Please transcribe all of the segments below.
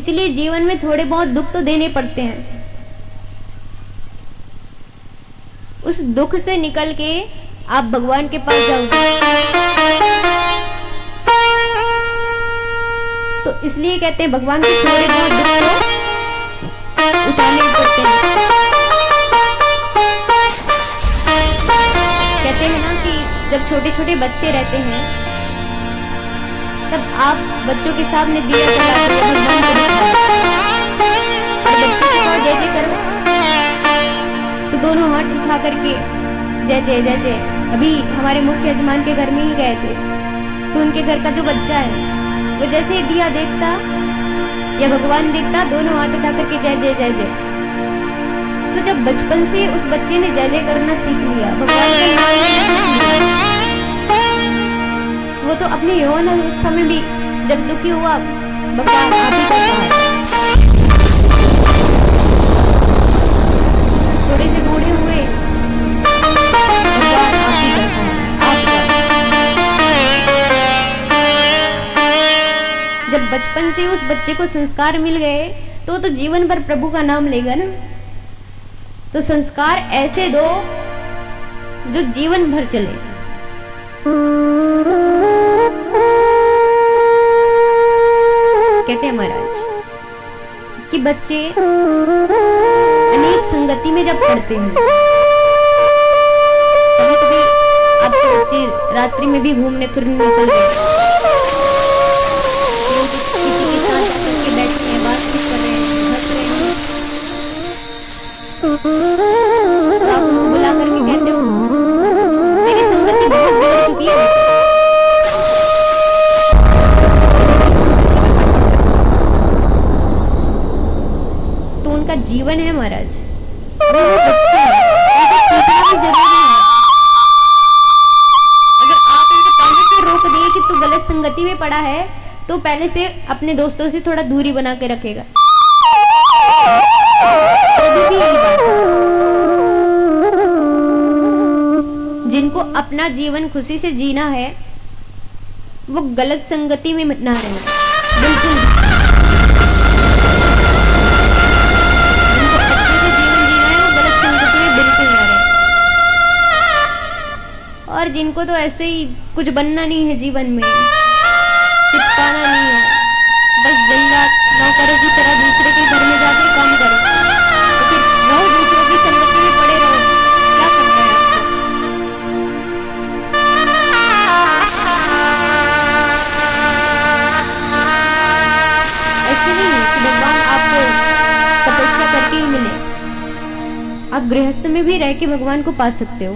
इसलिए जीवन में थोड़े बहुत दुख तो देने पड़ते हैं। उस दुख से निकल के आप भगवान के पास जाओगे। तो इसलिए कहते हैं भगवान के थोड़े बहुत दुख तो उठाने पड़ते हैं। कहते हैं ना कि जब छोटे छोटे बच्चे रहते हैं तब आप बच्चों के सामने दिया जलाते हो, भगवान को दिखाते हो और बच्चों के पास जय जय करो तो दोनों हाथ उठा करके जय जय जय जय। अभी हमारे मुख्य यजमान के घर में ही गए थे तो उनके घर का जो बच्चा है वो जैसे ही दिया देखता या भगवान देखता दोनों हाथ उठा करके जय जय जय जय। तो जब बचपन से उस बच्चे ने जय जय करना सीख लिया, भगवान का नाम लेना सीख लिया, वो तो अपनी यौवन अवस्था में भी जब दुखी हुआ भगवान आप ही करता है। थोड़े से बूढ़े हुए भगवान आप ही करता है। जब बचपन से उस बच्चे को संस्कार मिल गए तो जीवन भर प्रभु का नाम लेगा ना। तो संस्कार ऐसे दो जो जीवन भर चले। कहते हैं महाराज कि बच्चे अनेक संगति में जब पढ़ते हैं, कभी कभी आपके बच्चे रात्रि में भी घूमने फिरने निकल गए, किसी के साथ जाकर के बैठते हैं, बातचीत कर रहे हैं, हंस रहे हैं, तो आप उनको बुला करके कहते हो मेरी संगति बहुत बिगड़ चुकी है। तो उनका जीवन है महाराज, वो बच्चे हैं, उनको सीखना भी जरूरी है। अगर आप उनको पहले से रोक दिए कि तू गलत संगति में पड़ा है तो पहले से अपने दोस्तों से थोड़ा दूरी बना के रखेगा। भी यही बात है। जिनको अपना जीवन खुशी से जीना है वो गलत संगति में ना रहे, बिल्कुल। जिनको अच्छे से जीवन जीना है वो गलत संगति में बिल्कुल ना रहे। और जिनको तो ऐसे ही कुछ बनना नहीं है जीवन में, चिपकाना नहीं है, बस दिन रात नौकरों की तरह दूसरे के घर में जाके काम करो, तो फिर रहो दूसरों की संगति में पड़े रहो। क्या करना है आपको? ऐसे नहीं कि भगवान आपको तपस्या करके ही मिले, आप गृहस्थ में भी रह के भगवान को पा सकते हो।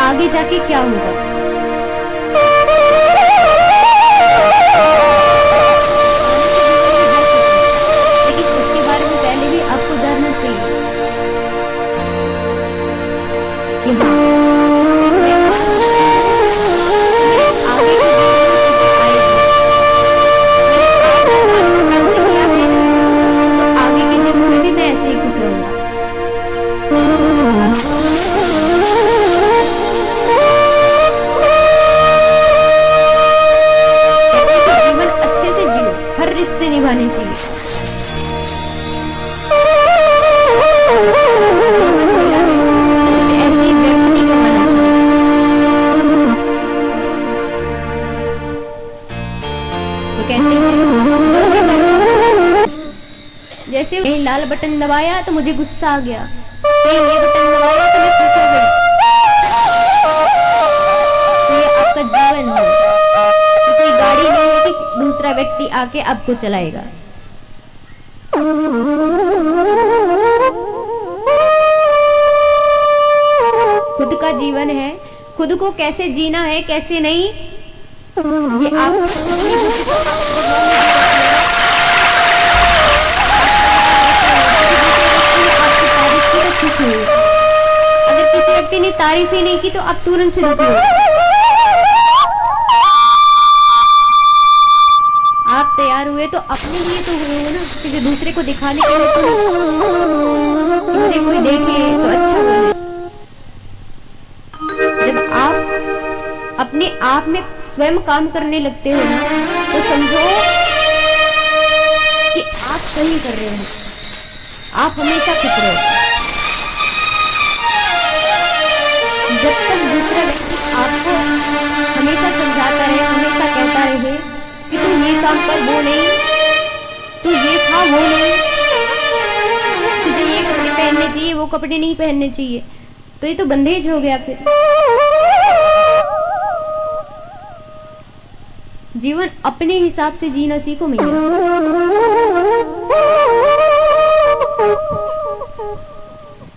आगे जाके क्या होगा लेकिन उसके बारे में पहले भी आपको जानना चाहिए कि आगे के जन्म में भी मैं ऐसे ही खुश रहूंगा। रिश्ते निभाने चाहिए। ऐसे व्यक्ति को माना चाहिए। तो कहते हैं जैसे लाल बटन दबाया तो मुझे गुस्सा आ गया, ये बटन दबाया तो मैं खुश हो गई। तो ये आपका जीवन है, कोई गाड़ी नहीं है कि दूसरा व्यक्ति आके आपको चलाएगा। जीवन है, खुद को कैसे जीना है कैसे नहीं, ये आप अगर किसी व्यक्ति ने तारीफ ही नहीं की तो आप तुरंत से दुखी हो। आप तैयार हुए तो अपने लिए तो हुए हो ना, किसी दूसरे को दिखाने के लिए तो मुझे कोई देखे तो अच्छा लगे। जब आप अपने आप में स्वयं काम करने लगते हो ना तो समझो कि आप सही कर रहे हो, आप हमेशा खुश रहो। जब तक दूसरा व्यक्ति आपको हमेशा समझाता रहे, हमेशा कहता रहे कि तू ये काम कर वो नहीं, तू ये खा वो नहीं, तुझे ये कपड़े पहनने चाहिए वो कपड़े नहीं पहनने चाहिए, तो ये तो बंधेज हो गया। फिर जीवन अपने हिसाब से जीना सीखो मैया।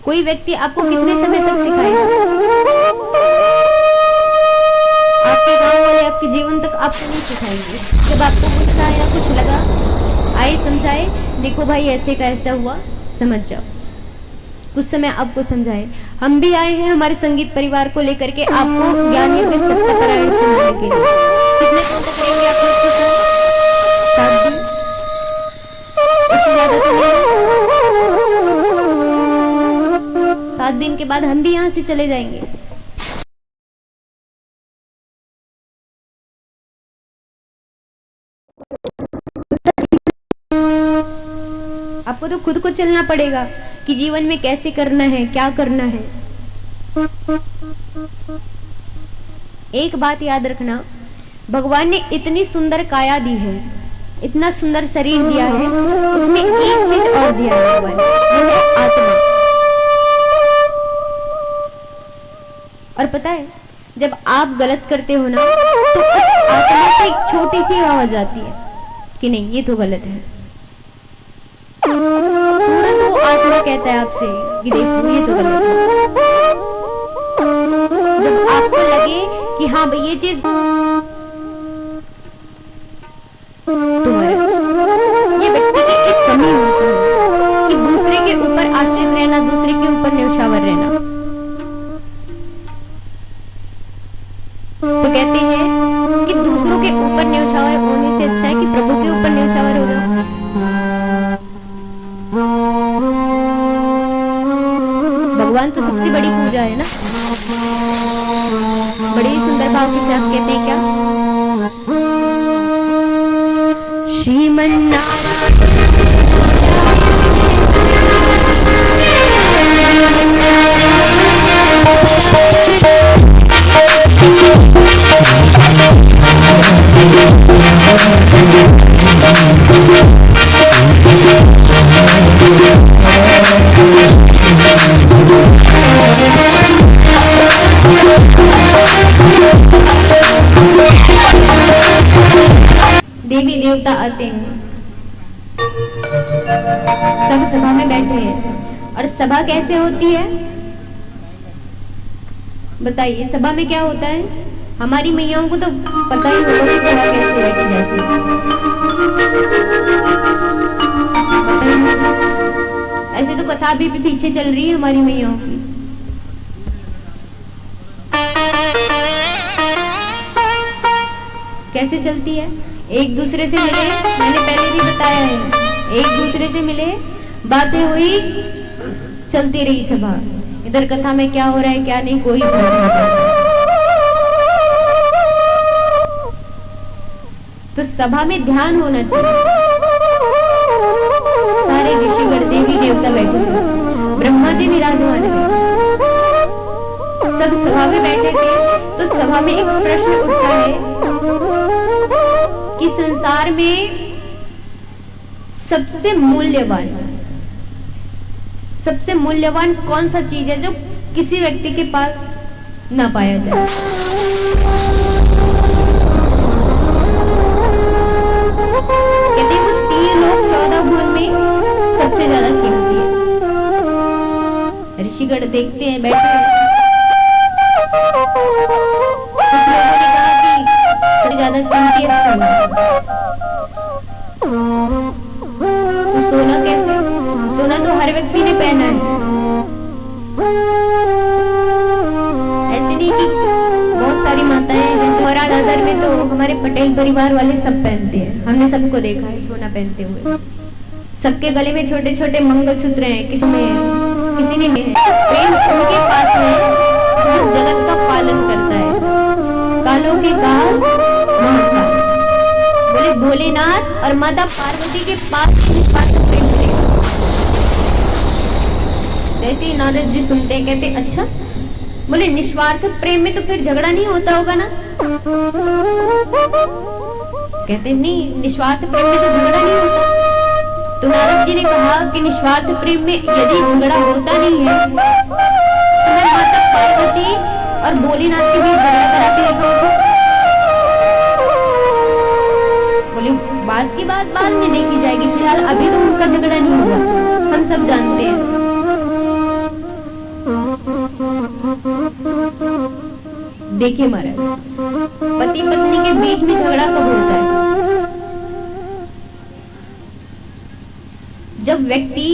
कोई व्यक्ति आपको कितने समय तक सिखाएगा? आपके गांव वाले आपके जीवन तक आपको नहीं सिखाएंगे। जब आपको गुस्सा या कुछ लगा, आए समझाए, देखो भाई ऐसे का ऐसा हुआ, समझ जाओ, कुछ समय आपको समझाए। हम भी आए हैं हमारे संगीत परिवार को लेकर के आपको ज्ञान योग सप्ताहपारायण सुनाने के लिए। कितने दिन तक रहेंगे आप लोग के साथ? 7 दिन, उससे ज्यादा तो नहीं। 7 दिन के बाद हम भी यहाँ से चले जाएंगे। आपको तो खुद को चलना पड़ेगा कि जीवन में कैसे करना है, क्या करना है। एक बात याद रखना, भगवान ने इतनी सुंदर काया दी है, इतना सुंदर शरीर दिया है, उसमें एक चीज और दिया है भगवान, वो है आत्मा। और पता है जब आप गलत करते हो ना तो उस आत्मा से एक छोटी सी आवाज आती है कि नहीं ये तो गलत है। तुरंत वो आत्मा कहता है आपसे कि देखो ये तो गलत है। जब आपको लगे कि हाँ भाई ये चीज तुम्हारे, ये व्यक्ति की एक कमी होती है कि दूसरे के ऊपर आश्रित रहना, दूसरे के ऊपर न्यौछावर रहना। तो कहते हैं कि दूसरों के ऊपर न्यौछावर होने से अच्छा है कि प्रभु के ऊपर न्यौछावर हो जाओ। भगवान तो सबसे बड़ी पूजा है ना। बड़ी सुंदर भाव के साथ कहते हैं क्या, श्रीमन्नारायण देवी देवता आते हैं, सब सभा में बैठे हैं। और सभा कैसे होती है बताइए? सभा में क्या होता है? हमारी मैयाओं को तो पता ही होगा कि सभा कैसे बैठी जाती है। ऐसे तो कथा भी पीछे चल रही है हमारी मैयाओं की। कैसे चलती है? एक दूसरे से मिले, मैंने पहले भी बताया है, एक दूसरे से मिले, बातें हुई, चलती रही सभा। इधर कथा में क्या हो रहा है क्या नहीं कोई फर्क नहीं पड़ता। तो सभा में ध्यान होना चाहिए। सारे ऋषिगण देवी देवता बैठे थे, ब्रह्मा जी विराजमान थे, सब सभा में बैठे थे। तो सभा में एक प्रश्न उठता है कि संसार में सबसे मूल्यवान कौन सा चीज है जो किसी व्यक्ति के पास ना पाया जाए? कहते हैं वो 3 लोग 14 भुवन में सबसे ज्यादा कीमती है। ऋषिगण देखते हैं, बैठे हैं, मोहरा दादर में तो हमारे पटेल परिवार वाले सब पहनते हैं, हमने सबको देखा है सोना पहनते हुए। सबके गले में छोटे छोटे मंगलसूत्र हैं, किसी में किसी ने है। प्रेम उनके पास है जो जगत का पालन करता है, कालों के काल महाकाल। बोले भोलेनाथ और माता पार्वती के पास निस्वार्थ प्रेम थे। जैसे ही नारद जी सुनते हैं, कहते अच्छा, बोले निस्वार्थ प्रेम में तो फिर झगड़ा नहीं होता होगा ना? कहते नहीं, निस्वार्थ प्रेम में तो झगड़ा नहीं होता। तो नारद जी ने कहा कि निस्वार्थ प्रेम में यदि झगड़ा होता नहीं है तो मैं माता पार्वती और भोलेनाथ के बीच झगड़ा करा के देखूंगा। बोले बात की बात बाद में देखी जाएगी, फिलहाल अभी तो उनका झगड़ा नहीं हुआ, हम सब जानते हैं। देखिए महाराज, पति पत्नी के बीच में झगड़ा कब होता है? जब व्यक्ति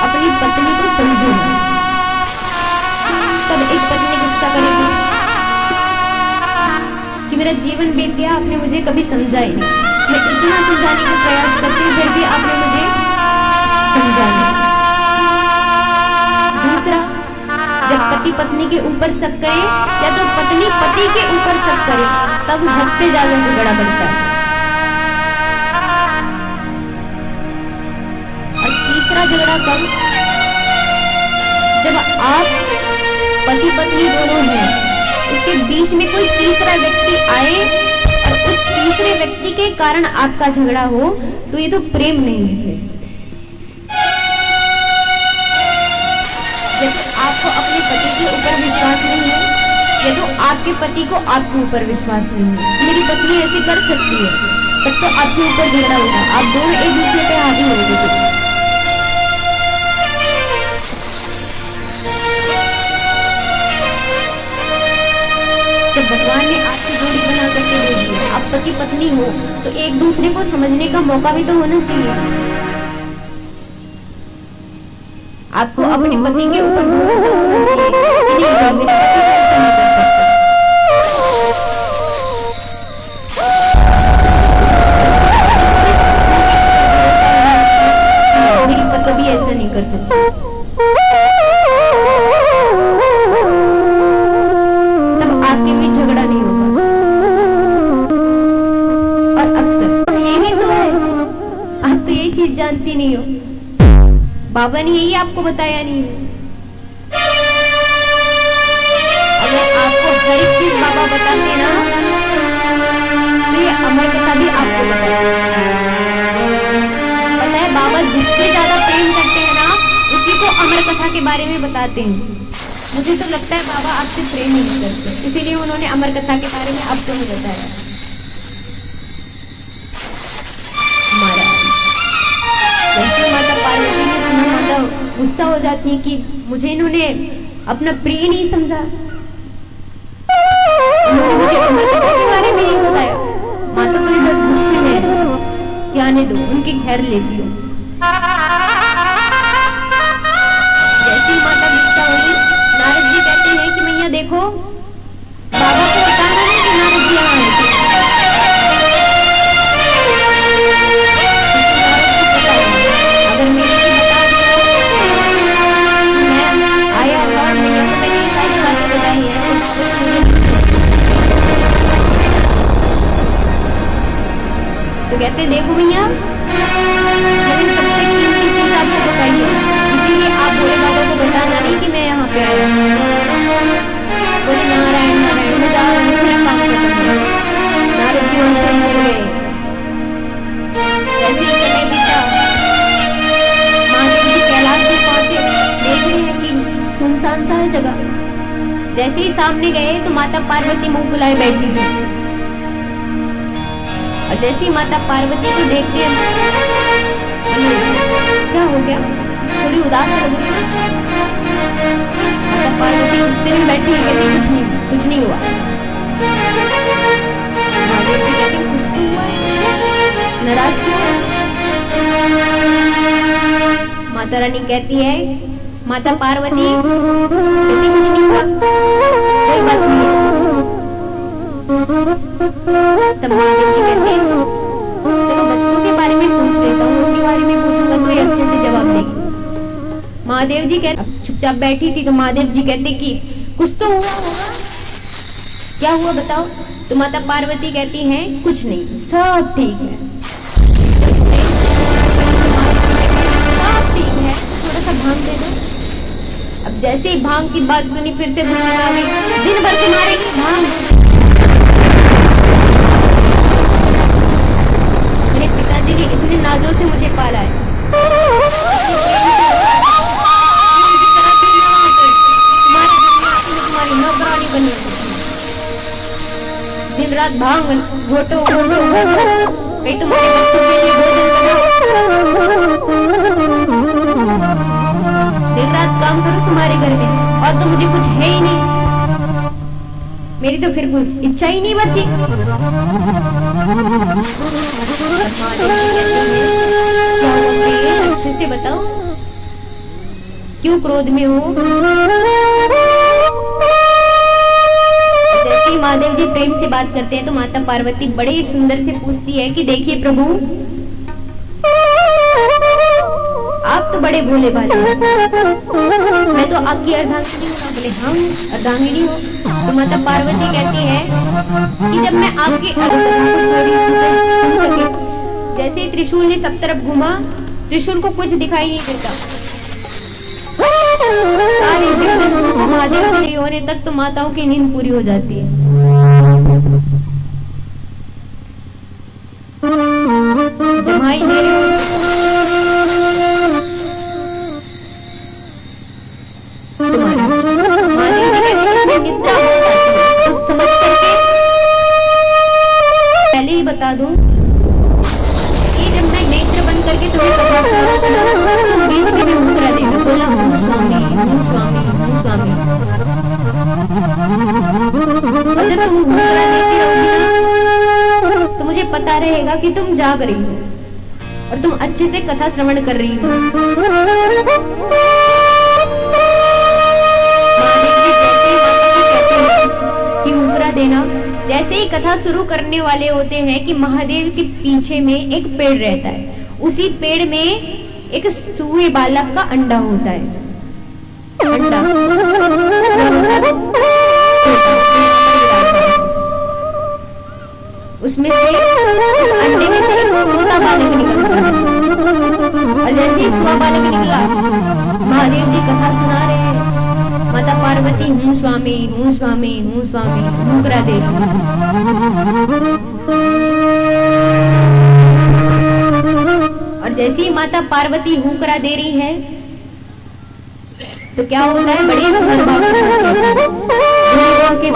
अपनी पत्नी को समझे, तब एक पत्नी गुस्सा करेगी कि मेरा जीवन बीत गया, आपने मुझे कभी समझा ही नहीं, मैं इतना समझाने का प्रयास करती हूँ फिर भी आपने मुझे समझा नहीं। दूसरा, जब पति पत्नी के ऊपर शक करे या तो पत्नी पति के ऊपर शक करे, तब हद से ज्यादा झगड़ा बढ़ता है। झगड़ा कब? जब आप पति पत्नी दोनों हैं, इसके बीच में कोई तीसरा व्यक्ति आए और उस तीसरे व्यक्ति के कारण आपका झगड़ा हो, तो ये तो प्रेम नहीं है। जब आपको अपने पति के ऊपर विश्वास नहीं है या तो आपके पति को आपके ऊपर विश्वास नहीं है, मेरी पत्नी ऐसे कर सकती है, तब तो आपके ऊपर झगड़ा होगा, आप दोनों एक दूसरे पे हावी होंगे। जब भगवान ने आपकी जोड़ी बना करके दे दी, आप पति पत्नी हो, तो एक दूसरे को समझने का मौका भी तो होना चाहिए। आपको अपने पति के ऊपर भरोसा होना चाहिए कि नहीं, मेरे पति ऐसा नहीं कर सकता, मेरी पति कभी ऐसा नहीं कर सकता। आपके बीच झगड़ा नहीं होगा। और अक्सर यही तो है, आप तो यही चीज जानती नहीं हो, बाबा ने यही आपको बताया नहीं है। अगर आपको हर एक चीज बाबा बताते ना, तो ये अमर कथा भी आपको पता है। बाबा जिससे ज्यादा प्रेम करते हैं ना, उसी को अमर कथा के बारे में बताते हैं। मुझे तो लगता है बाबा आपसे प्रेम नहीं करते, इसीलिए उन्होंने अमर कथा के बारे में आपको नहीं बताया। जैसे माता पार्वती ने सुना, माता गुस्सा हो जाती है कि मुझे इन्होंने अपना प्रिय नहीं समझा, उन्होंने मुझे अमर कथा के बारे में नहीं बताया। माता तो इधर गुस्से में है कि आने दो, उनकी खैर लेती हूँ। जैसे ही माता गुस्सा हुई, नारद जी कहते हैं कि मैया देखो, बाबा को बताना है कि नारद जी यहाँ आए थे। अगर मेरे को बता दिया, मैं आया और मैया को मैंने सारी बातें बताई हैं, तो कहते देखो भैया, मैंने सबसे कीमती चीज आपको बताई है, इसीलिए आप बोले बाबा को बताना नहीं कि मैं यहाँ पे आया हूँ। बोले नारायण नारायण, मैं जा रहा हूँ, मेरा काम खत्म है। नारद जी वहां से बोल गए। जैसे ही समय बीता, महादेव जी कैलाश में पहुंचे, देख रहे हैं कि सुनसान सा है जगह। जैसे ही सामने गए तो माता पार्वती मुंह फुलाए बैठी थी, और जैसे ही माता पार्वती को देखते हैं, क्या हो गया, थोड़ी उदास लग रही है। माता पार्वती गुस्से में बैठी है, कहती कुछ नहीं हुआ। महादेव जी कहते कुछ तो हुआ है, नाराज क्यों है? माता रानी कहती है, माता पार्वती कहती कुछ नहीं हुआ, कोई बात नहीं है। महादेव जी कहते, चुपचाप बैठी थी तो महादेव जी कहते कि कुछ तो हुआ होगा, क्या हुआ बताओ। तो माता पार्वती कहती हैं कुछ नहीं, सब ठीक है, सब ठीक है, थोड़ा सा भांग दे दो। अब जैसे ही भांग की बात सुनी फिर से गुस्से आ गई, दिन भर तुम्हारे की भांग, मेरे पिताजी ने इतने नाजों से मुझे पाला है, तुम्हारी नौकरानी बनी, दिन रात भांग घोटो घोटो, कहीं तुम्हारे बच्चों के लिए भोजन बनाओ, दिन रात काम करो तुम्हारे घर में, और तो मुझे कुछ है ही नहीं, मेरी तो फिर कुछ इच्छा ही नहीं बची। अच्छे से बताओ क्यों क्रोध में हो। जैसे ही महादेव जी प्रेम से बात करते हैं तो माता पार्वती बड़े ही सुंदर से पूछती है कि देखिए प्रभु, आप तो बड़े भोले भाले, मैं तो आपकी अर्धांगिनी हूँ। बोले हम अर्धांगिनी हो। तो माता पार्वती कहती है कि जब मैं आपके जैसे ही त्रिशूल ने सब तरफ घुमा, त्रिशूल को कुछ दिखाई नहीं देता, सारे महादेव पूरी होने तक तो माताओं की नींद पूरी हो जाती है। जमाई मेरे निद्रा हो जाती है, तो समझ करके पहले ही बता दूं कि जब मैं नेत्र बंद करके तुम्हें कथा सुनाऊंगा तो बीच में भी मुद्रा देगा, बोला हूं स्वामी हूं स्वामी हूं स्वामी, और जब तुम मुद्रा देती रहोगी ना तो मुझे पता रहेगा कि तुम जाग रही हो और तुम अच्छे से कथा श्रवण कर रही हो। देना, जैसे ही कथा शुरू करने वाले होते हैं कि महादेव के पीछे में एक पेड़ रहता है, उसी पेड़ में एक सूहे बालक का अंडा होता है, अंडा उसमें से अंडे में से एक तोता बालक निकलता है, और जैसे ही सूहा बालक निकला महादेव जी कथा सुना रहे हैं, माता पार्वती हूँ स्वामी हूँ स्वामी हूँ स्वामी मुकरा दे रही। और जैसे ही माता पार्वती हुकरा दे रही है तो क्या होता है, बड़े सुंदर बात के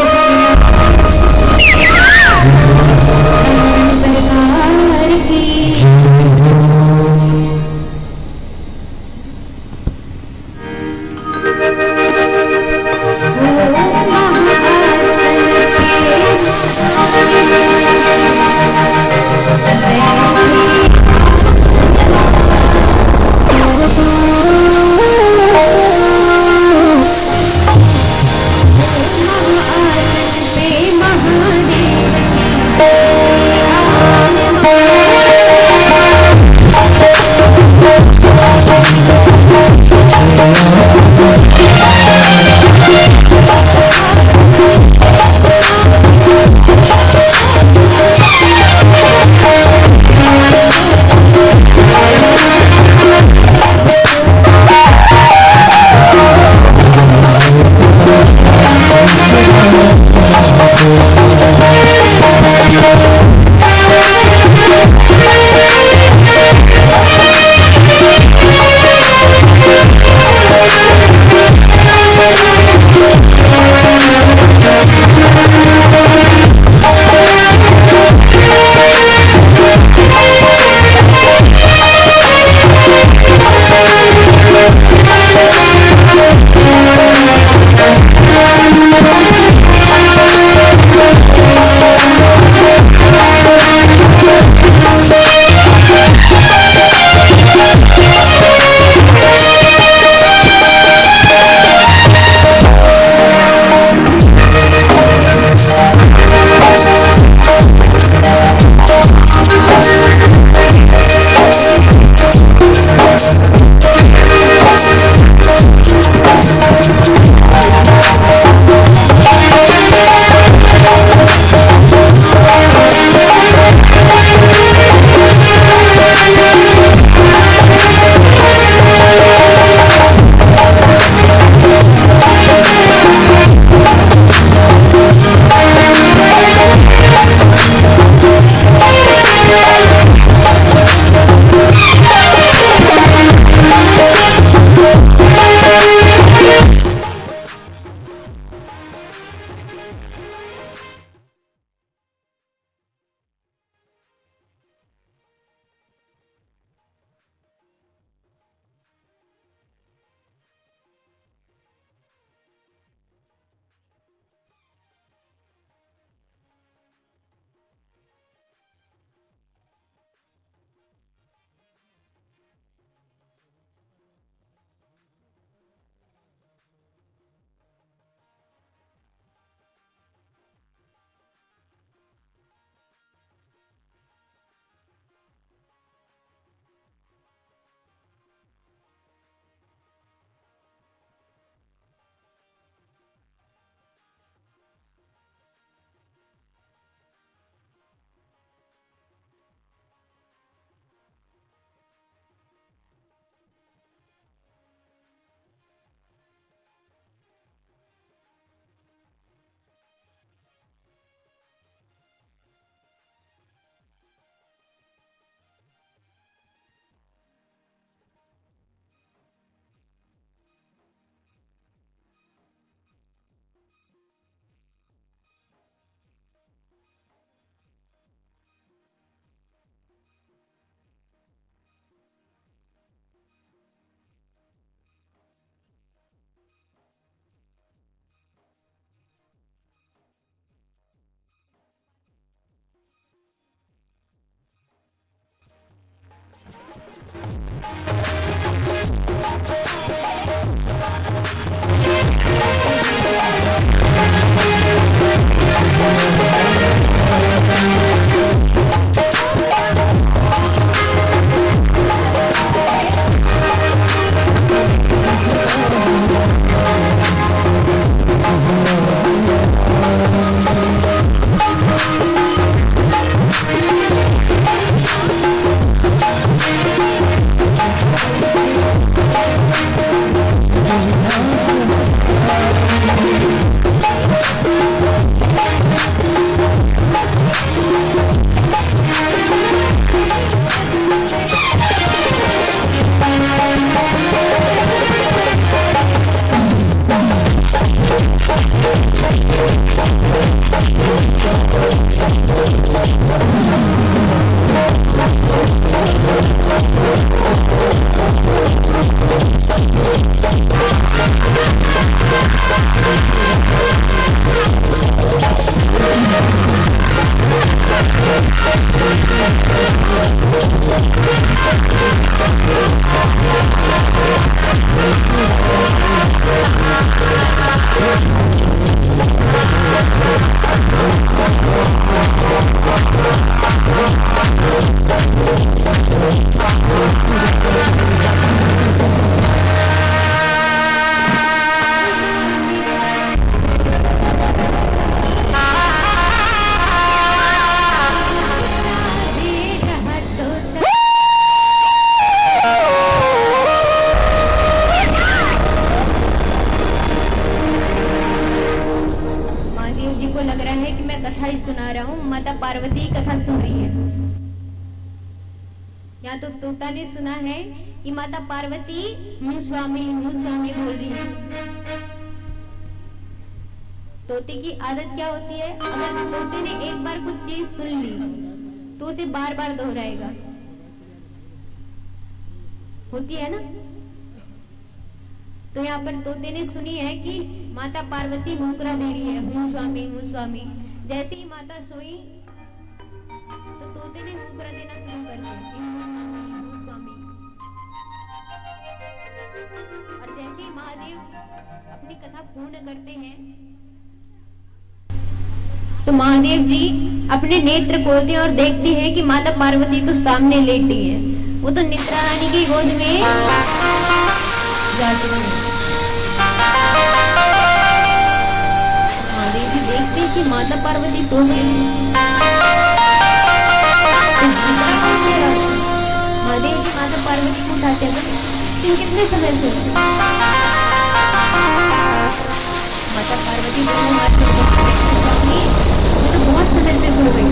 सुना रहा हूँ, माता पार्वती कथा सुन रही है। यहाँ तो तोता ने सुना है कि माता पार्वती मुँह स्वामी बोल रही है। तोते की आदत क्या होती है, अगर तोते ने एक बार कुछ चीज सुन ली तो उसे बार बार दोहराएगा, होती है ना। तो यहाँ पर तोते ने सुनी है कि माता पार्वती मुकरा दे रही है, मुँह स्वामी। जैसे ही माता सोई तो तोते ने मुकरा देना शुरू कर दिया, मुँह स्वामी। और जैसे ही महादेव अपनी कथा पूर्ण करते हैं तो महादेव जी अपने नेत्र खोलते हैं और देखते हैं कि माता पार्वती तो सामने लेटी है, वो तो निद्रा रानी की गोद में जाती है। महादेव जी देखते हैं कि माता पार्वती सो गई। महादेव जी माता पार्वती को उठाते हैं, तुम कितने समय से? माता पार्वती तो बहुत समय से सो गई,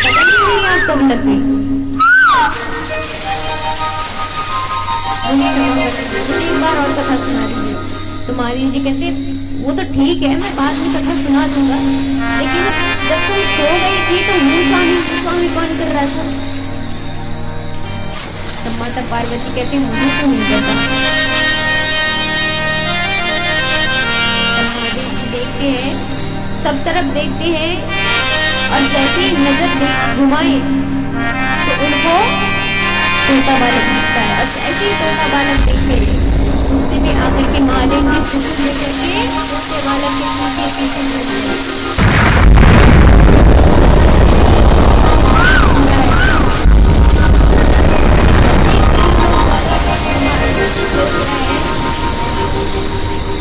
पता नहीं आप कब लग गई। एक बार और कथा सुना दीजिए। तो महादेव जी कहते वो तो ठीक है, मैं बाद में कथा सुना दूंगा, लेकिन जब तुम सो गई थी तो मुँह स्वामी कौन कर रहा था? तब माता पार्वती कहते मुझे तो नहीं पता। महादेव जी देखते हैं, सब तरफ देखते हैं, और जैसे ही नजर घुमाए तो उनको तोता बालक दिखता है। और जैसे ही तोता बालक देखे गुस्से में आकर के महादेव जी त्रिशूल लेकर के तोते बालक के पीछे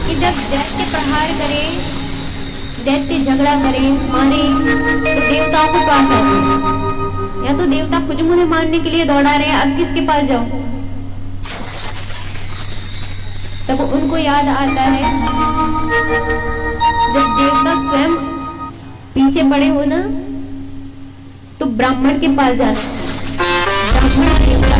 कि जब दैत्य प्रहार करे, दैत्य झगड़ा करे, मारे, तो देवताओं के पास आते हैं। या तो देवता खुद मुझे मारने के लिए दौड़ा रहे हैं, अब किसके पास जाओ? तब उनको याद आता है जब देवता स्वयं पीछे पड़े हो ना, तो ब्राह्मण के पास जाना। ब्राह्मण देवता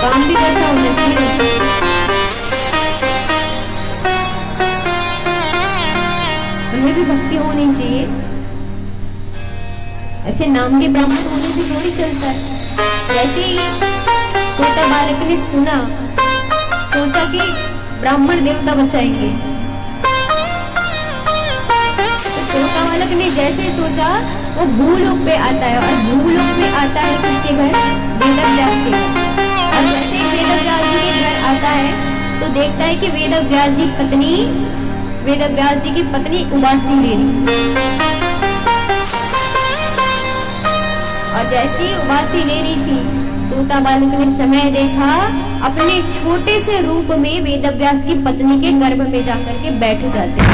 काम भी वैसा होना चाहिए, उनमें भी भक्ति होनी चाहिए। ऐसे नाम के ब्राह्मण होने से थोड़ी चलता है। जैसे ही तोता बालक ने सुना, सोचा कि ब्राह्मण देवता बचाएंगे, तो तोता बालक ने जैसे सोचा वो भूलोक पे आता है, और भूलोक में आता है किसके घर? वेदव्यास के घर। और जैसे ही वेदव्यास जी के घर आता है तो देखता है कि वेदव्यास जी की पत्नी उबासी ले रही। और जैसे ही उबासी ले रही थी, तोता बालक ने समय देखा, अपने छोटे से रूप में वेदव्यास की पत्नी के गर्भ में जाकर के बैठ जाते हैं।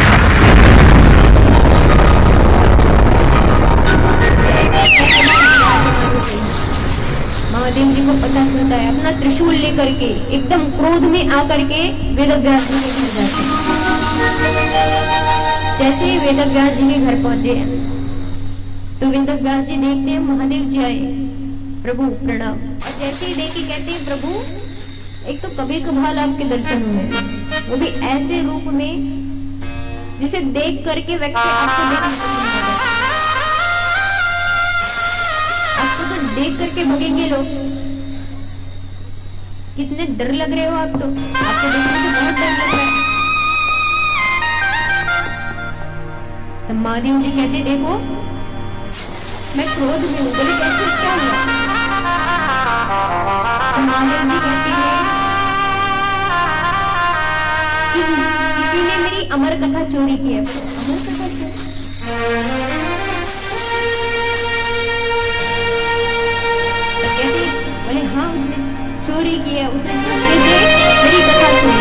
महादेव जी को पता चलता है, अपना त्रिशूल लेकर के एकदम क्रोध में आकर के वेदव्यास जी के घर जाते हैं। जैसे ही वेदव्यास जी के घर पहुंचे तो वेदव्यास जी देखते हैं महादेव जी आए, प्रभु प्रणाम। जैसे ही देखी कहते हैं प्रभु एक तो कभी कभार आपके दर्शन हुए, वो भी ऐसे रूप में जिसे देख करके व्यक्ति आपको आपको तो देख करके भगेंगे लोग। कितने डर लग रहे हो आप तो, आपको देखने से बहुत डर लग रहा है। तब महादेव जी कहते देखो मैं क्रोध में हूँ। बोले कैसे, क्या हुआ? तो महादेव जी कहते हैं कि किसी ने मेरी अमर कथा चोरी की है। अमर कथा क्यों? तो कहते बोले हाँ उसने चोरी की है, उसने चुपके से मेरी कथा सुनी।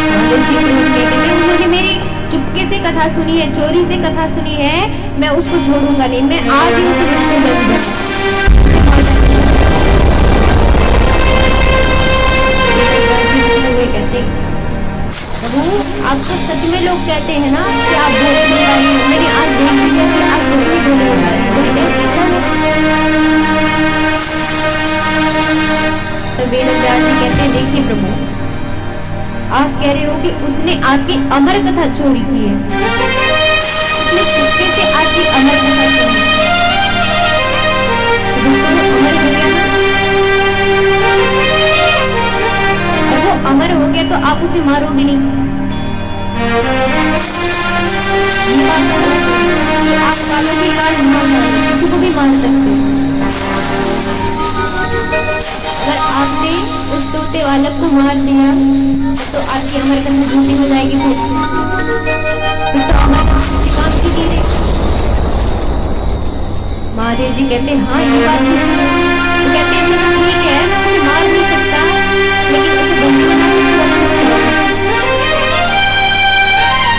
महादेव जी क्रोध में कहते उन्होंने मेरी चुपके से कथा सुनी है, चोरी से कथा सुनी है, मैं उसको छोड़ूंगा नहीं, मैं आज ही उसे मृत्यु दूंगा। कहते प्रभु आपको सच में लोग कहते हैं ना कि आप बोलने वाली हो, मैंने आज देख लिया कि आप बोलने बोले तो वेदव्यास जी कहते हैं देखिए प्रभु आप कह रहे हो कि उसने आपकी अमर कथा चोरी की है, उसने चुपके से आपकी अमर कथा चोरी की है, अमर हो गया ना, और वो अमर हो गया तो आप उसे मारोगे नहीं। आप कालों की काल किसी को भी मार सकते हो। अगर आपने उस तोते बालक को मार दिया तो आपकी अमर कथा झूठी हो जाएगी। फिर तो अमर कथा किसी काम की नहीं रही। महादेव जी कहते हाँ ये बात भी सुनो। तो कहते हैं चलो ठीक है मैं उसे मार नहीं सकता लेकिन उसे बंदी बना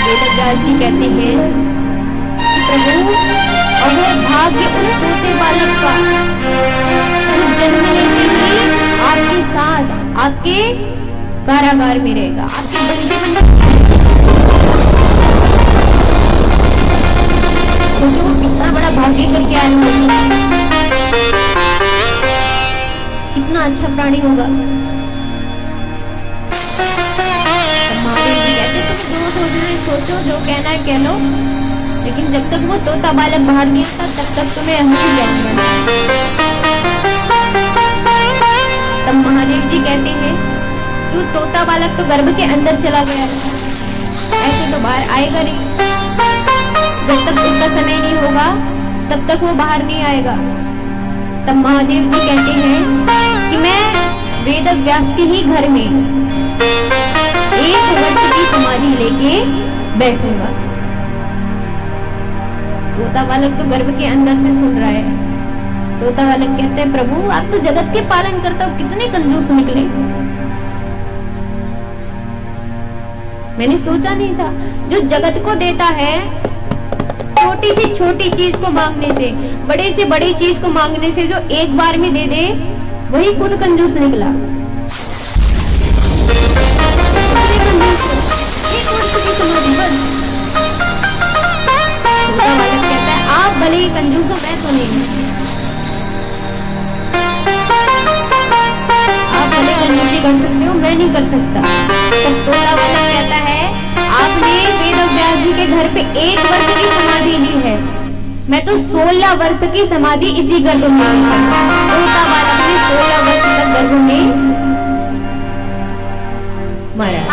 वेदव्यास जी कहते हैं कि प्रभु अहो भाग्य उस तोते बालक का वो जन्म लेते ही आपके साथ आपके कारागार में रहेगा, आपके बंदी तो कितना बड़ा भाग्य करके आए होंगे, कितना अच्छा प्राणी होगा। सोचो जो कहना है कह लो, लेकिन जब तक वो तोता बालक बाहर नहीं आता तब तक तुम्हें हंसी जाऊंगा। तब महादेव जी कहते हैं कि तोता बालक तो गर्भ के अंदर चला गया, ऐसे तो बाहर आएगा नहीं, जब तक उसका समय नहीं होगा तब तक वो बाहर नहीं आएगा। तब महादेव जी कहते हैं कि मैं वेदव्यास के ही घर में 1 वर्ष की समाधि लेके बैठूंगा। तोता बालक तो गर्भ के अंदर से सुन रहा है। तोता बालक कहते हैं प्रभु आप तो जगत के पालन करते हो, कितने कंजूस निकले। मैंने सोचा नहीं था जो जगत को देता है छोटी से छोटी चीज को मांगने से बड़ी चीज को मांगने से जो एक बार में दे दे वही खुद कंजूस निकला। कहता है आप भले ही कंजूस हो मैं तो नहीं, आप भले कंजूसी कर सकते हो मैं नहीं कर सकता। तो तोता वाला कहता है आपने वेदव्यास जी के घर पे 1 वर्ष की समाधि ली है, मैं तो 16 वर्ष की समाधि इसी गर्भ में ली है। तोता बालक ने 16 वर्ष तक गर्भ में मरा।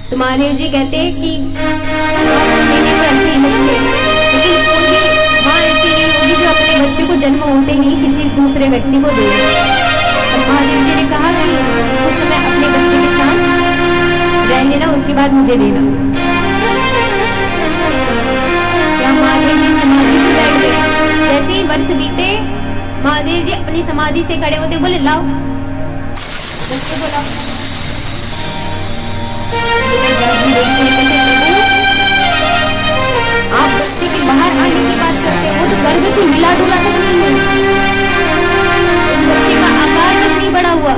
तो महादेव जी कहते हैं कि मैंने तो ऐसे ही नहीं है, लेकिन कोई भी माँ ऐसी नहीं होगी जो अपने बच्चे को जन्म होते ही किसी दूसरे व्यक्ति को दे। और महादेव जी ने कहा कि उस समय अपने बच्चे के साथ रह लेना, उसके बाद मुझे देना। क्या महादेव जी समाधि में बैठ गए। जैसे ही वर्ष बीते महादेव जी अपनी समाधि से खड़े होते बोले लाओ बच्चे को लाओ। आप बच्चे के बाहर आने की बात कर कहते वो तो गर्भ से मिला डुला तक नहीं है, उस बच्चे का आकार तक नहीं बड़ा हुआ।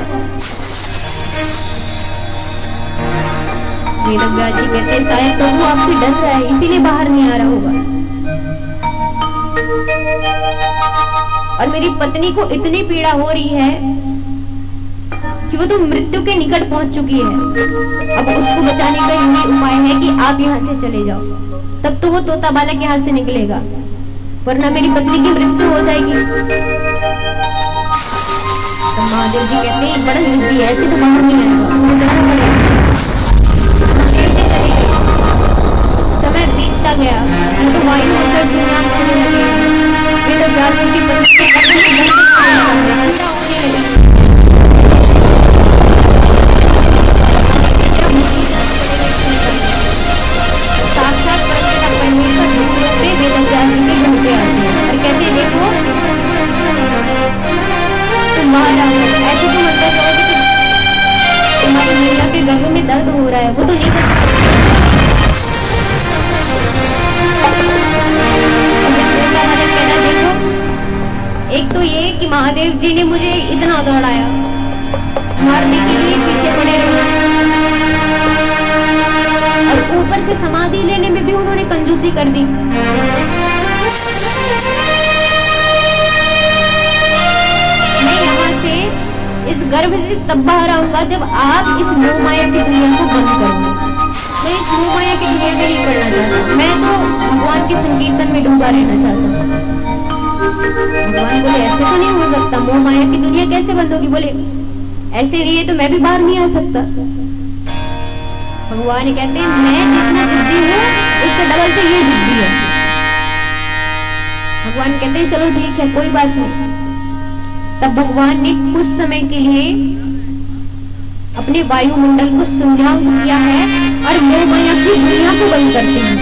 वेदव्यास जी कहते शायद प्रभु आपसे डर रहा है इसीलिए बाहर नहीं आ रहा होगा। और मेरी पत्नी को इतनी पीड़ा हो रही है कि वो तो मृत्यु के निकट पहुंच चुकी है। अब उसको बचाने का यही उपाय है कि आप यहाँ से चले जाओ, तब तो वो तोता बालक यहाँ से निकलेगा, वरना मेरी पत्नी की मृत्यु हो जाएगी। तो महादेव जी कहते हैं बड़ा जिद्दी है, ऐसे तो बाहर नहीं आएगा, समय बीतता गया, तो वायुमंडल छूना होने लगे। वेदव्यास जी की पत्नी के होने लगी। साक्षात परमेश्वर पे वेदव्यास जी के घर पे आते हैं और कहते हैं देखो तुम बाहर आओ, ऐसे तुम अंदर जाओगे तो तुम्हारी मैया के गर्भ में दर्द हो रहा है, वो तो नहीं कहना। देखो एक तो ये कि महादेव जी ने मुझे इतना दौड़ाया, मारने के लिए पीछे पड़े रहे, और ऊपर से समाधि लेने में भी उन्होंने कंजूसी कर दी। मैं यहाँ से इस गर्भ से तब बाहर आऊंगा जब आप इस मोह माया की दुनिया को बंद करोगे। मैं इस मोह माया की दुनिया में नहीं पड़ना चाहता, मैं तो भगवान के संकीर्तन में डूबा रहना चाहता हूँ। भगवान बोले ऐसे तो नहीं हो सकता, मोह माया की दुनिया कैसे बंद होगी? बोले ऐसे नहीं है तो मैं भी बाहर नहीं आ सकता। भगवान कहते हैं मैं जितना जिद्दी हूँ उससे डबल तो ये जिद्दी है। भगवान कहते हैं चलो ठीक है कोई बात नहीं। तब भगवान ने कुछ समय के लिए अपने वायुमंडल को सुनसान किया है और मोह माया की दुनिया को बंद करते हैं।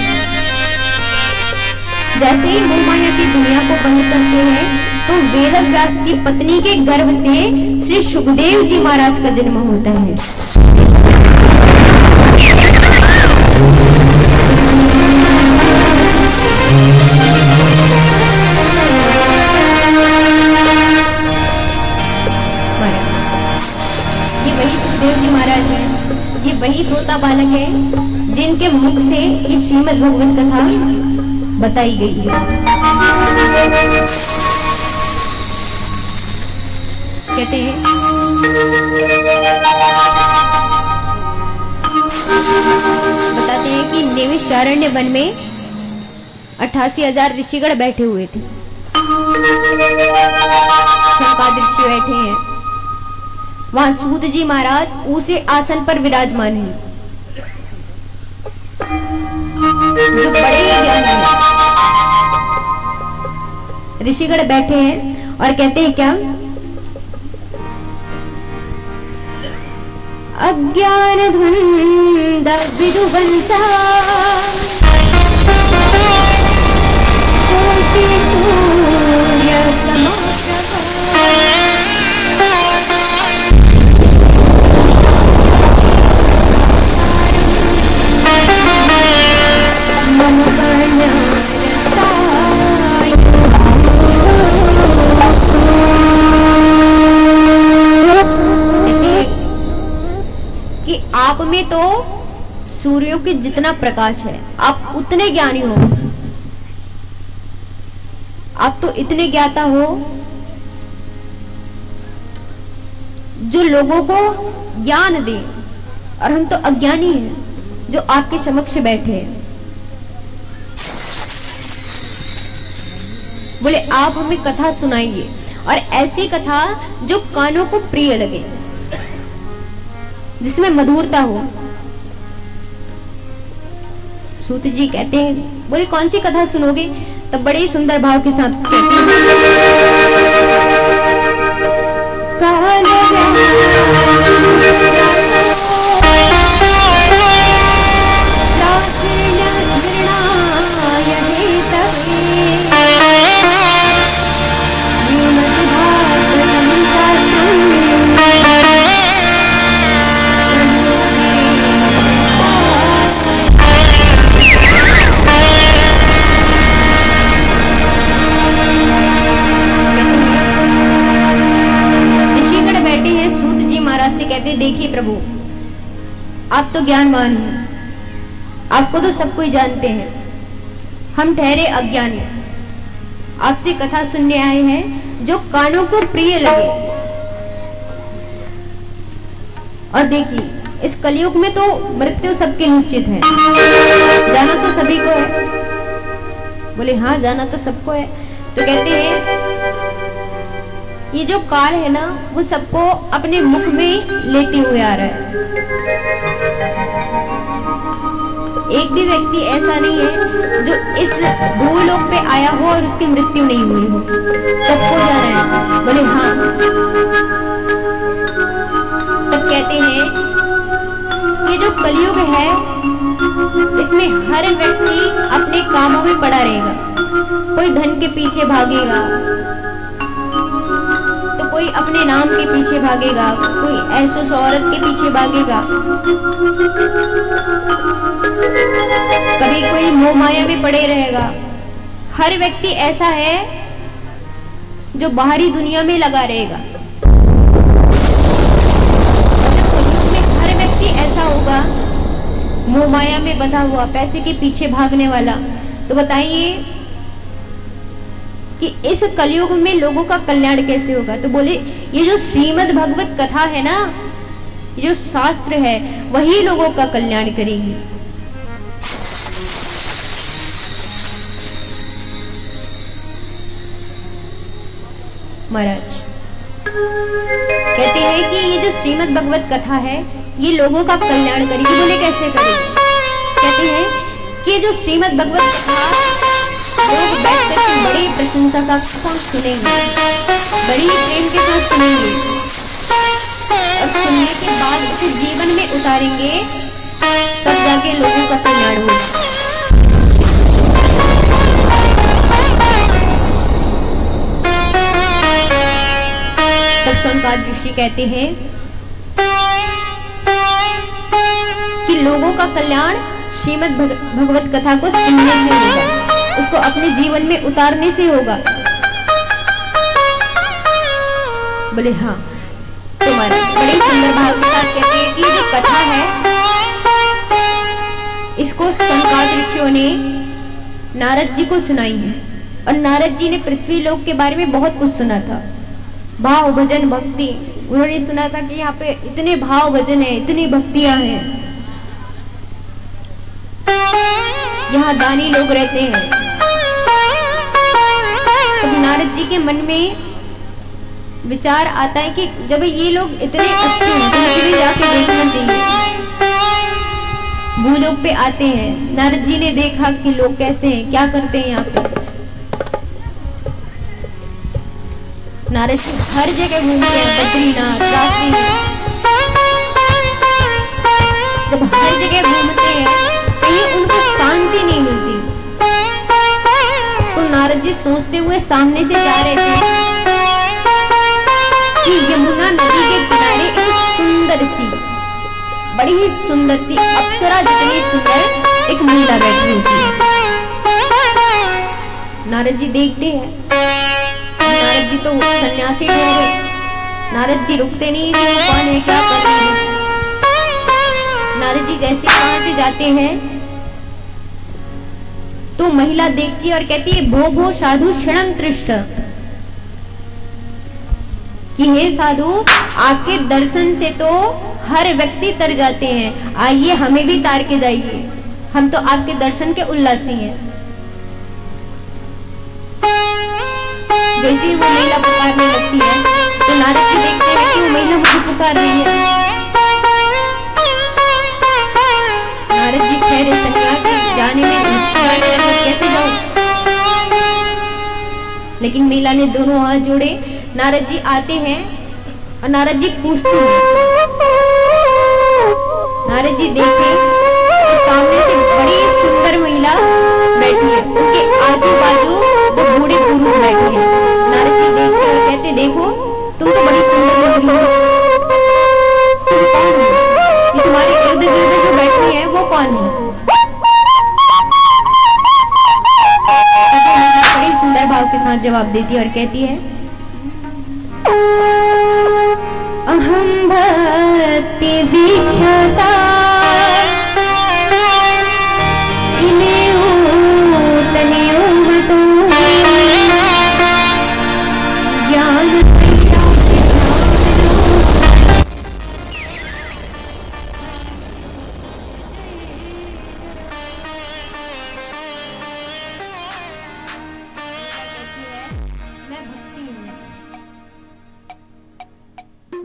जैसे ही मोह माया की दुनिया को बंद करते हैं तो वेदव्यास की पत्नी के गर्भ से श्री सुखदेव जी महाराज का जन्म होता है। ये वही सुखदेव जी महाराज है, ये वही तोता बालक है जिनके मुख से ये श्रीमद् भगवत कथा बताई गई है। कहते हैं बताते हैं कि नैमिषारण्य वन में 88,000 ऋषिगण बैठे हुए थे। शंकाद ऋषि बैठे हैं, वहां सूत जी महाराज ऊंचे आसन पर विराजमान हैं, जो बड़े ही ज्ञानी हैं। ऋषिगण बैठे हैं और कहते हैं क्या? अज्ञान धुंध विदुवंता सूर्य कि आप में तो सूर्यों के जितना प्रकाश है, आप उतने ज्ञानी हो, आप तो इतने ज्ञाता हो जो लोगों को ज्ञान दे, और हम तो अज्ञानी हैं जो आपके समक्ष बैठे हैं। बोले आप हमें कथा सुनाइए, और ऐसी कथा जो कानों को प्रिय लगे, जिसमें मधुरता हो। सूत जी कहते हैं, बोले कौन सी कथा सुनोगे? तब बड़े सुंदर भाव के साथ कहते देखिए प्रभु, आप तो ज्ञानवान हैं, आपको तो सब कोई जानते हैं, हम ठहरे अज्ञानी, आपसे कथा सुनने आए हैं जो कानों को प्रिय लगे। और देखिए, इस कलयुग में तो मृत्यु सबके निश्चित है, जाना तो सभी को है। बोले हाँ, जाना तो सबको है। तो कहते हैं ये जो काल है ना, वो सबको अपने मुख में लेते हुए आ रहा है। एक भी व्यक्ति ऐसा नहीं है जो इस भूलोक पे आया हो और उसकी मृत्यु नहीं हुई हो, सबको जाना है। बोले हाँ। तब कहते हैं कि जो कलयुग है, इसमें हर व्यक्ति अपने कामों में पड़ा रहेगा। कोई धन के पीछे भागेगा, तो कोई अपने नाम के पीछे भागेगा, कोई ऐशो शौहरत के पीछे भागेगा, कभी कोई मोह माया में पड़े रहेगा। हर व्यक्ति ऐसा है जो बाहरी दुनिया में लगा रहेगा। हर व्यक्ति ऐसा होगा मोह माया में बंधा हुआ, पैसे के पीछे भागने वाला। तो बताइए कि इस कलयुग में लोगों का कल्याण कैसे होगा? तो बोले ये जो श्रीमद् भगवत कथा है ना, ये जो शास्त्र है, वही लोगों का कल्याण करेगी। महाराज कहते हैं कि ये जो श्रीमद् भगवत कथा है, ये लोगों का कल्याण करेगी। बोले कैसे करेगी? कहते हैं कि जो श्रीमद् भगवत कथा लोग बैठ कर बड़ी प्रशंसा का साथ सुनेंगे, बड़ी प्रेम के साथ सुनेंगे, और सुनने के बाद उसे जीवन में उतारेंगे, तब जाके लोगों का कल्याण होगा। तब शौनकादिक ऋषि कहते हैं कि लोगों का कल्याण श्रीमद् भगवत कथा को सुनने से होगा, उसको अपने जीवन में उतारने से होगा। बोले हाँ। तुम्हारे बड़े सुंदर भाव के साथ कहते हैं कि जो कथा है, इसको शौनकादिक ऋषियों ने नारद जी को सुनाई है। और नारद जी ने पृथ्वी लोक के बारे में बहुत कुछ सुना था, भाव भजन भक्ति। उन्होंने सुना था कि यहाँ पे इतने भाव भजन है, इतनी भक्तियां हैं, यहाँ दानी लोग रहते हैं। तो नारद जी के मन में विचार आता है कि जब ये लोग इतने अच्छे हैं तो मुझे भी जाके देखना चाहिए। भूलोक पे आते हैं, नारद जी ने देखा कि लोग कैसे हैं, क्या करते हैं यहाँ पे। नारद जी हर जगह घूमते हैं, बद्रीनाथ, काशी, जब हर जगह घूमते हैं कहीं उनको शांति नहीं मिलती। तो नारद जी सोचते हुए सामने से जा रहे थे कि यमुना नदी के किनारे एक सुंदर सी, बड़ी ही सुंदर सी, अप्सरा जितनी सुंदर एक महिला बैठी होती है। नारद जी देखते हैं, नारद जी तो सन्यासी हो गए। नारद जी रुकते नहीं कि वो कौन है, क्या कर रहे हैं। नारद जी जैसे वहां से जाते हैं तो महिला देखती है और कहती है, भो भो साधु क्षणं तृष्ट, कि हे साधु, आपके दर्शन से तो हर व्यक्ति तर जाते हैं, आइए हमें भी तार के जाइए, हम तो आपके दर्शन के उल्लासी हैं। जैसे ही वो महिला पुकारने लगती है तो नारद जी देखते हैं कि वो महिला मुझे पुकार रही है। नारद जी ठहरे, सन्यासी जाने में कैसे जाऊं? लेकिन महिला ने दोनों हाथ जोड़े। नारद जी आते हैं और नारद जी पूछते हैं। नारद जी देखे तो सामने से बड़ी सुंदर महिला बैठी है, उनके आजू बाजू दो बूढ़े पुरुष बैठे हैं। नारद जी देखते और कहते, देखो तुम तो बड़ी सुंदर लग रही हो, तुम कौन हो? ये तुम्हारे इर्द गिर्द जो बैठी है वो कौन है? बड़ी सुंदर भाव के साथ जवाब देती है और कहती है, अहम भक्ति विख्याता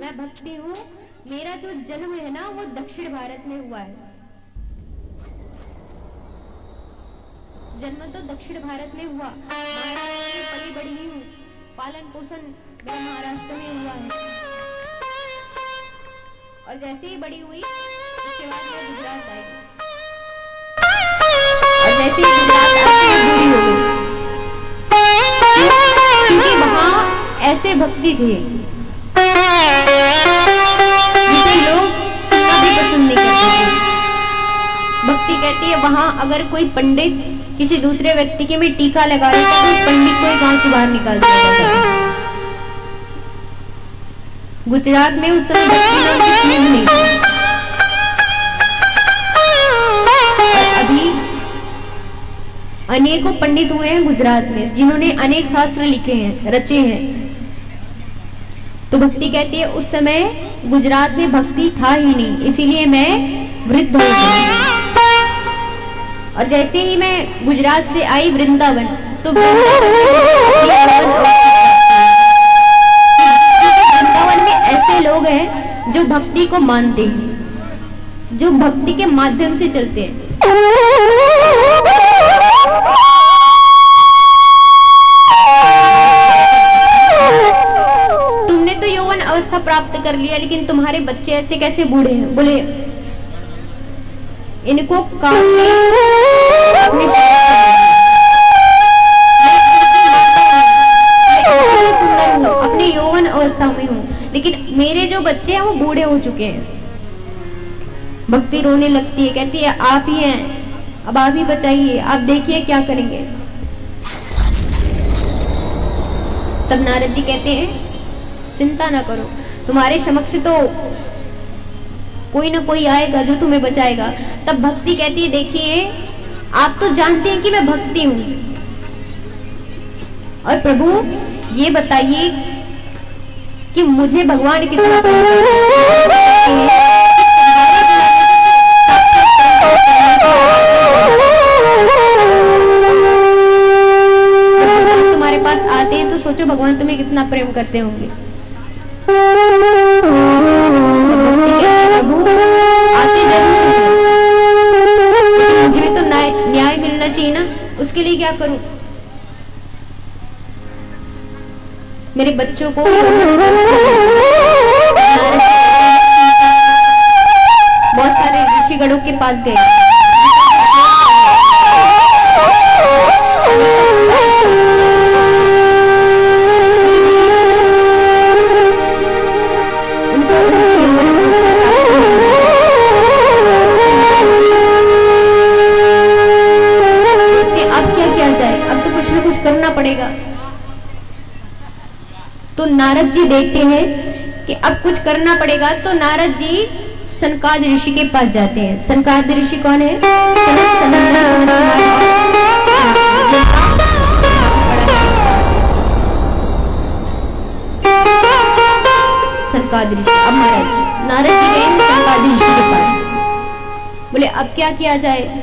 मैं भक्ति हूँ। मेरा जो जन्म है ना वो दक्षिण भारत में हुआ है। जन्म तो दक्षिण भारत में हुआ, महाराष्ट्र में पली बढ़ी हूँ, पालन पोषण मेरा महाराष्ट्र में हुआ है। और जैसे ही बड़ी हुई उसके बाद मैं गुजरात आई, और जैसे ही गुजरात आई मैं बूढ़ी हो गई, क्योंकि वहां ऐसे भक्ति थे जिसे लोग सुनना भी पसंद नहीं करते थे। भक्ति कहती है वहां अगर कोई पंडित किसी दूसरे व्यक्ति के में टीका लगा रहे तो उस पंडित को गांव से बाहर निकाल दिया जाता था। गुजरात में उस समय भक्ति नहीं थी। और अभी अनेकों पंडित हुए हैं गुजरात में जिन्होंने अनेक शास्त्र लिखे हैं, रचे हैं। तो भक्ति कहती है उस समय गुजरात में भक्ति था ही नहीं, इसीलिए मैं वृद्ध हो गई। और जैसे ही मैं गुजरात से आई वृंदावन, तो वृंदावन में ऐसे लोग हैं जो भक्ति को मानते हैं, जो भक्ति के माध्यम से चलते हैं। तुमने तो यौवन अवस्था प्राप्त कर लिया, लेकिन तुम्हारे बच्चे ऐसे कैसे बूढ़े हैं? बोले इनको काटने अपने सुंदर हूँ, अपने यौवन अवस्था में हूँ, लेकिन मेरे जो बच्चे हैं वो बूढ़े हो चुके हैं। भक्ति रोने लगती है, कहती है आप ही हैं, अब आप ही बचाइए, आप देखिए क्या करेंगे। तब नारद जी कहते हैं चिंता ना करो, तुम्हारे समक्ष तो कोई ना कोई आएगा जो तुम्हें बचाएगा। तब भक्ति कहती है देखिए आप तो जानते हैं कि मैं भक्ति हूं, और प्रभु ये बताइए कि मुझे भगवान कितना तुम्हारे पास आते हैं तो सोचो भगवान तुम्हें कितना प्रेम करते होंगे। आते जरूर मुझे भी तो न्याय मिलना चाहिए ना, उसके लिए क्या करूं? मेरे बच्चों को बहुत सारे ऋषिगणों के पास गए, करना पड़ेगा। तो नारद जी देखते हैं कि अब कुछ करना पड़ेगा, तो नारद जी सनकाद ऋषि के पास जाते हैं। सनकाद ऋषि कौन है? सनकाद ऋषि। अब नारद जी गए सनकाद ऋषि के पास, बोले अब क्या किया जाए?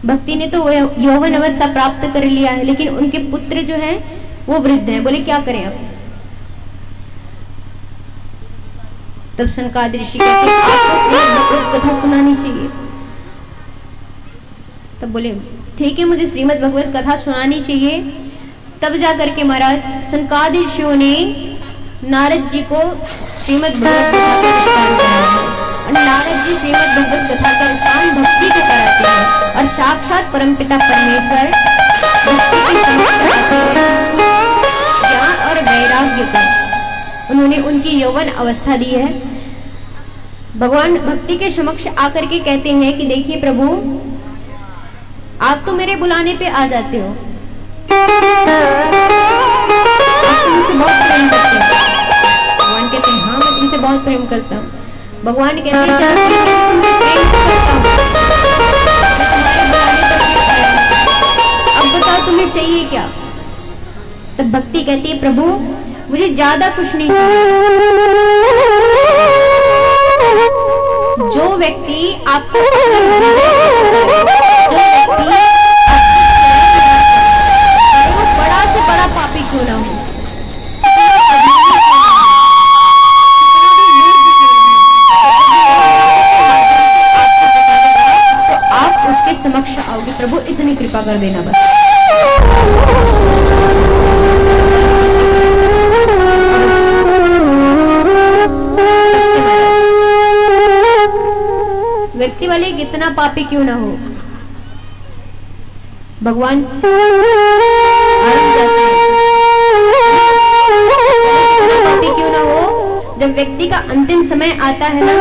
भक्ति ने तो यौवन अवस्था प्राप्त कर लिया है, लेकिन उनके पुत्र जो हैं वो वृद्ध हैं, बोले क्या करें अब? तब सनकाद ऋषि कहते हैं आपको श्रीमद् भगवत कथा सुनानी चाहिए। तब बोले ठीक है मुझे श्रीमद् भगवत कथा सुनानी चाहिए। तब जाकर के महाराज सनकाद ऋषियों ने नारद जी को श्रीमद् भगवत कथा का नारद जी श्रीमद् भगवत कथा का स्थान भक्ति को कराते हैं, और साक्षात परमपिता परमेश्वर भक्ति की ज्ञान और वैराग्य को उन्होंने उनकी यौवन अवस्था दी है। भगवान भक्ति के समक्ष आकर के कहते हैं कि देखिए प्रभु आप तो मेरे बुलाने पे आ जाते हो, आप तो मुझसे बहुत प्रेम करते हैं। भगवान कहते हैं हाँ मैं तुमसे बहुत करता हूँ। भगवान कहते हैं जानकी मैं तुमसे प्रेम करता हूँ, तुम्हारे बुलाने पर ये आया, अब बताओ तुम्हें चाहिए क्या। तब भक्ति कहती है प्रभु मुझे ज्यादा कुछ नहीं चाहिए। जो व्यक्ति आपको बड़ा से बड़ा पापी क्यों ना हो, तो आप उसके समक्ष आओगे, प्रभु इतनी कृपा कर देना बस। व्यक्ति वाले कितना पापी क्यों ना हो, भगवान पापी क्यों ना हो, जब व्यक्ति का अंतिम समय आता है ना,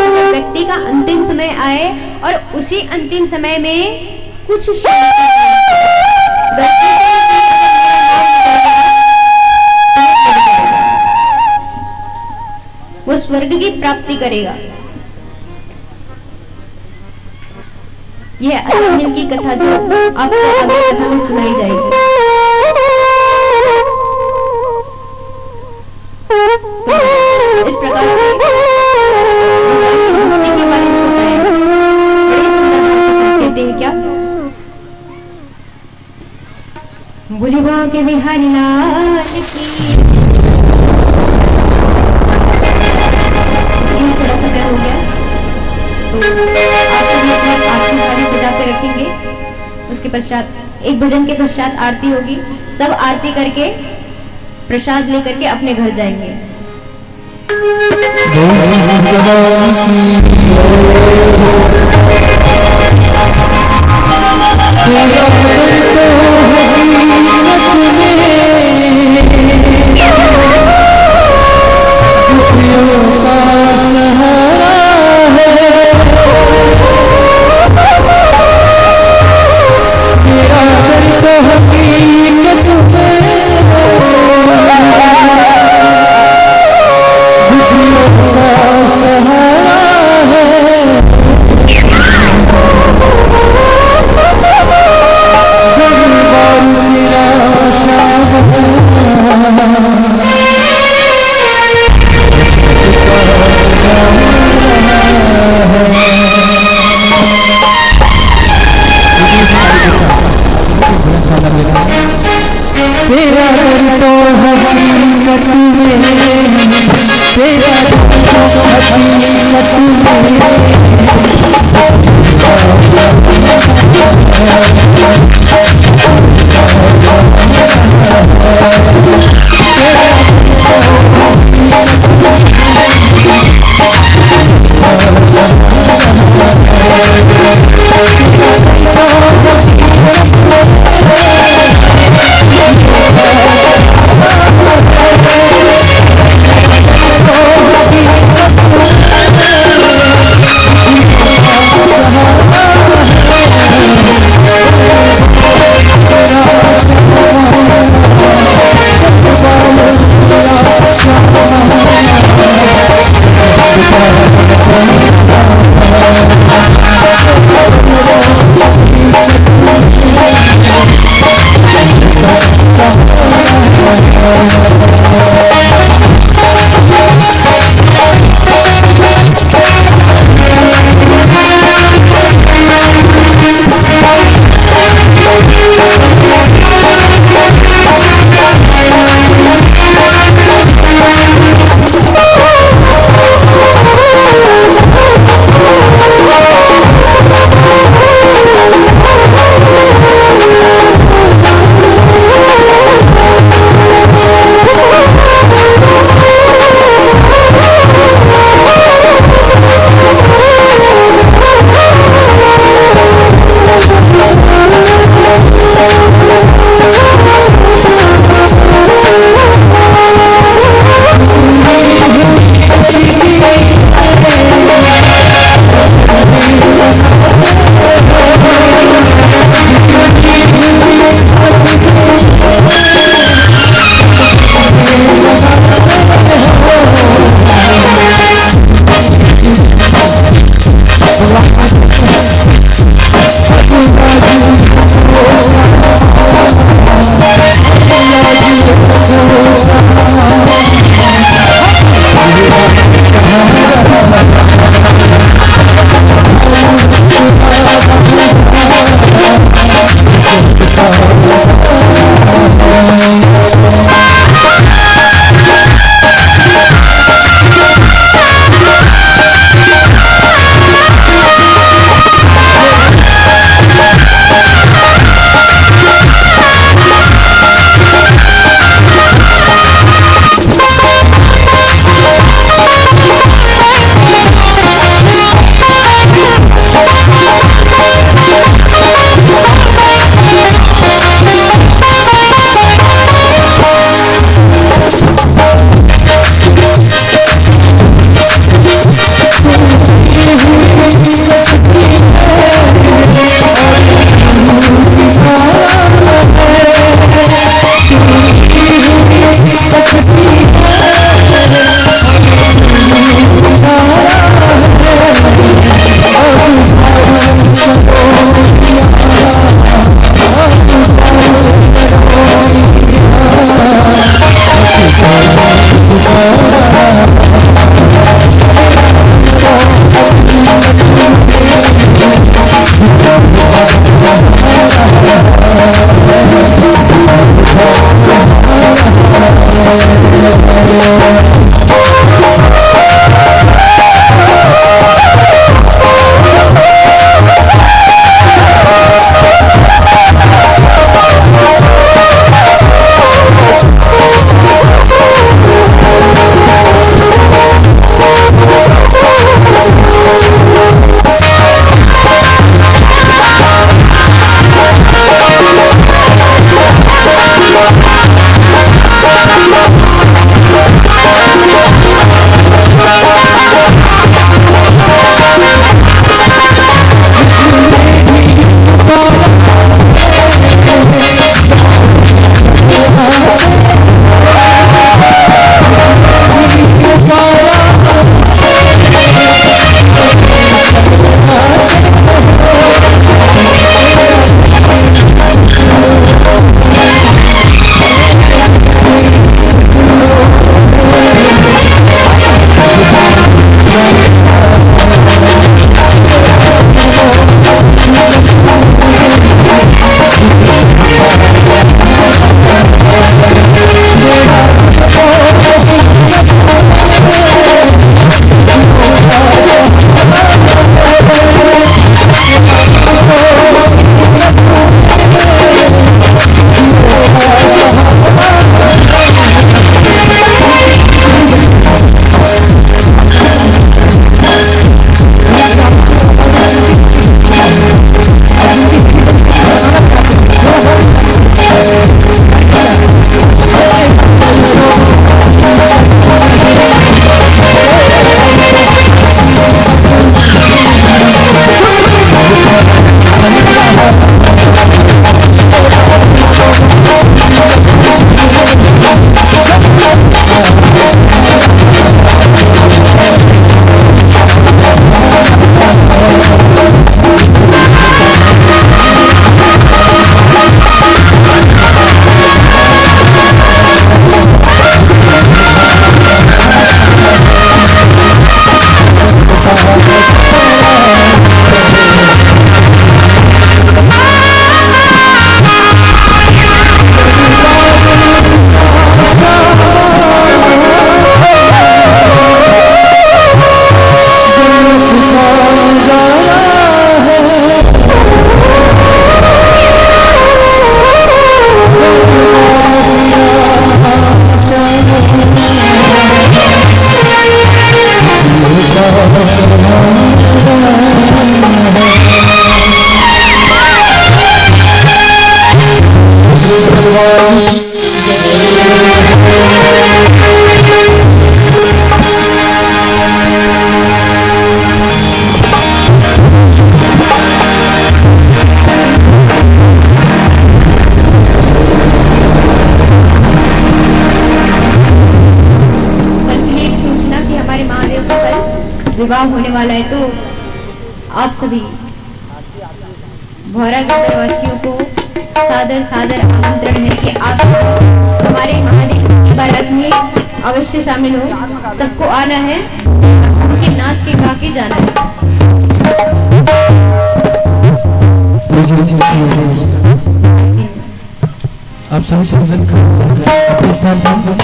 जब व्यक्ति का अंतिम समय आए और उसी अंतिम समय में कुछ वो स्वर्ग की प्राप्ति करेगा। यह अजामिल की कथा जो आपको अगली कथा में सुनाई जाएगी। तो इस प्रकार से मुक्ति के बारे में होता है। बड़ी सुंदर कहते हैं क्या, बुलिवा के बिहारी लाल की थोड़ा सा हो गया, तो आप सभी अपनी आरती थाली सजा के रखेंगे। उसके पश्चात एक भजन के पश्चात आरती होगी, सब आरती करके प्रसाद लेकर के अपने घर जाएंगे। विवाह होने वाला है, तो आप सभी भौरा गद्दर वासियों को सादर सादर आमंत्रण है कि आप हमारे महादेव की बारात में अवश्य शामिल हो। सबको आना है, उनके नाच के गा के जाना है। आप सभी अपने स्थान पर